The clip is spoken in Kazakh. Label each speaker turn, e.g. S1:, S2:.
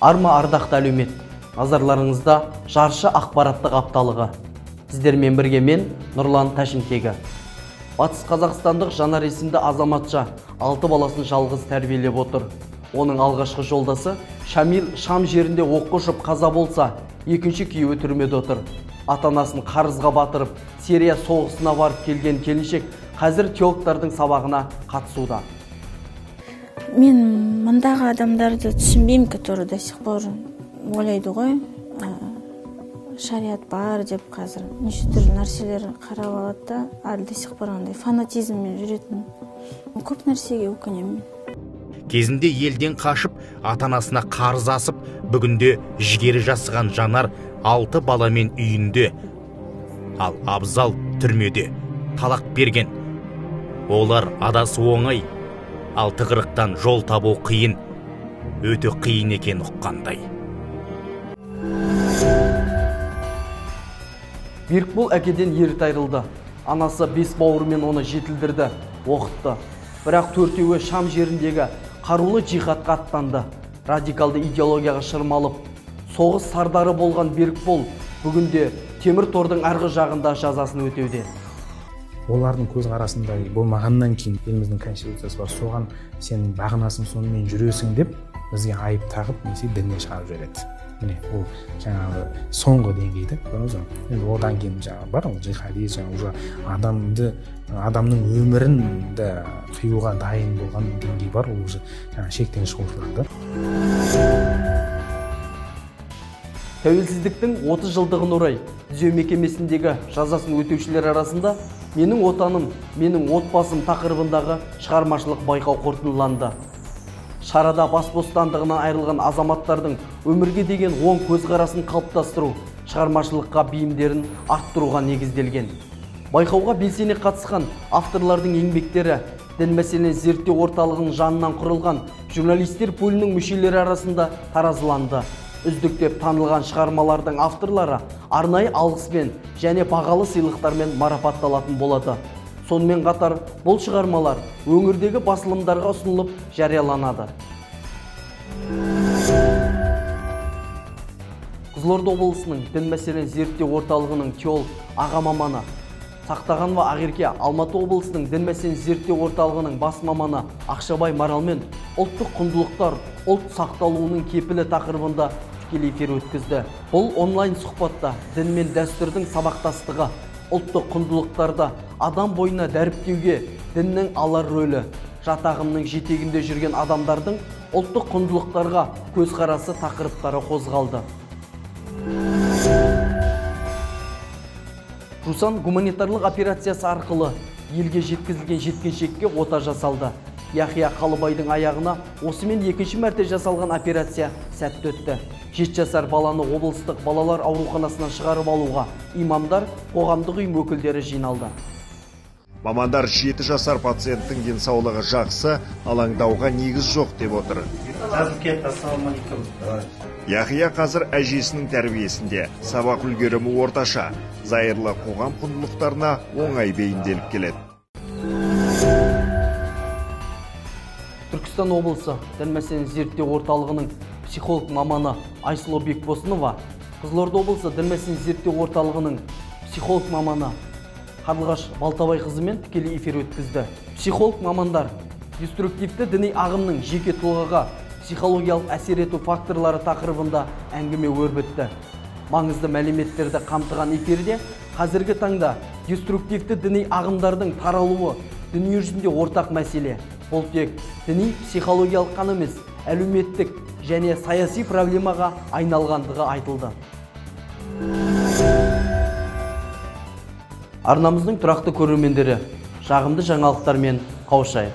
S1: Арма ардақты әлеумет. Назарларыңызда жаршы ақпараттық апталығы. Сіздермен бірге мен Нұрлан Тәшінтегі. Батыс қазақстандық Жанар есімді азаматша 6 баласын жалғыз тәрбиелеп отыр. Оның алғашқы жолдасы Шамил Шам жерінде оққа ұшып қаза болса, екінші күйеуі түрмеде отыр. Ата-анасын қарызға батырып, Сирия соғысына барып келген келіншек қазір теологтардың сабағына қатысуда.
S2: Мен мындағы адамдарды түсінбеймін, которые до сих пор ойлайды ғой, шариат бар деп қазір неше түрлі нәрселер қарап алады да, әлі до сих пор андай фанатизммен жүретін. Көп нәрсеге өкінемін.
S3: Кезінде елден қашып, ата-анасына қарыз асып, бүгінде жігері жасыған Жанар 6 баламен үйінде. Ал Абзал түрмеде талақ берген. Олар адасы оңай, ал тығырықтан жол табу қиын, өте қиын екен ұққандай.
S1: Берікбол әкеден ерте айрылды. Анасы 5 бауырымен оны жетілдірді, оқытты. Бірақ 4-еуі Шам жеріндегі қарулы жихадқа аттанды. Радикалды идеологияға шырмалып, соғыс сардары болған Берікбол бүгінде темір тордың арғы жағында жазасын өтеуде.
S4: Олардың көз қарасында болмағаннан кейін еліміздің конституциясы бар, соған сен бағынасың, сонымен жүресің деп бізге айып тағып, немесе діннен шығарып жібереді. Міне, ол жаңағы соңғы деңгейді, енді одан кейін жаңағы бар, ол жихади, жаңағы адамның өмірін де қиюға дайын болған деңгей бар, ол уже шектен шығушыларды.
S1: Тәуелсіздіктің 30 жылдығын орай түзеу мекемесіндегі жазасын өтеушілер арасында «Менің отаным, менің отбасым» тақырыбындағы шығармашылық байқау қорытындыланды. Шарада бас бостандығынан айырылған азаматтардың өмірге деген оң көзқарасын қалыптастыру, шығармашылыққа бейімдерін арттыруға негізделген. Байқауға белсене қатысқан авторлардың еңбектері дін мәселені зерттеу орталығының жанынан құрылған журналистер пулінің мүшелері арасында таразыланды. Үздік деп танылған шығармалардың авторлары арнайы алғыспен және бағалы сыйлықтармен марапатталатын болады. Сонымен қатар бұл шығармалар өңірдегі басылымдарға ұсынылып жарияланады. Қызылорда облысының дін мәселені зерттеу орталығының теолог аға маманы Сақтағанова Ақерке, Алматы облысының дін мәселені зерттеу орталығының бас маманы Ақшабай Маралмен ұлттық құндылықтар ұлт сақталуының кепілі тақырыбында тікелей эфир өткізді. Бұл онлайн сұхбатта дін мен дәстүрдің сабақтастығы, ұлттық құндылықтарды адам бойына дәріптеуге діннің алар рөлі, жат ағымның жетегінде жүрген адамдардың ұлттық құндылықтарға көзқарасы тақырыптары қозғалды. Жусан гуманитарлық операциясы арқылы елге жеткізілген жеткіншекке ота жасалды. Яхия Қалыбайдың аяғына осымен екінші мәрте жасалған операция сәтті өтті. 7 жасар баланы облыстық балалар ауруханасынан шығарып алуға имамдар, қоғамдық ұйым өкілдері жиналды.
S5: Мамандар 7 жасар пациенттің денсаулығы жақсы, алаңдауға негіз жоқ деп отыр. Яхия қазір әжесінің тәрбиесінде, сабақ үлгерімі орташа, зайырлы қоғам құндылықтарына оңай бейімделіп келеді.
S1: Түркістан облысы дін мәселені зерттеу орталығының психолог маманы Айсұлу Бекбосынова, Қызылорда облысы дін мәселені зерттеу орталығының психолог маманы Қарлығаш Балтабай қызымен тікелей эфир өткізді. Психолог мамандар деструктивті діни ағымның жеке тұлғаға психологиялық әсер ету факторлары тақырыбында әңгіме өрбітті. Маңызды мәліметтерді қамтыған эфирде қазіргі таңда деструктивті діни ағымдардың таралуы дүние жүзінде ортақ мәселе. Бұл тек діни психологиялық қана емес, әлеуметтік және саяси проблемаға айналғандығы айтылды. Арнамыздың тұрақты көрермендері, жағымды жаңалықтармен қауышайық.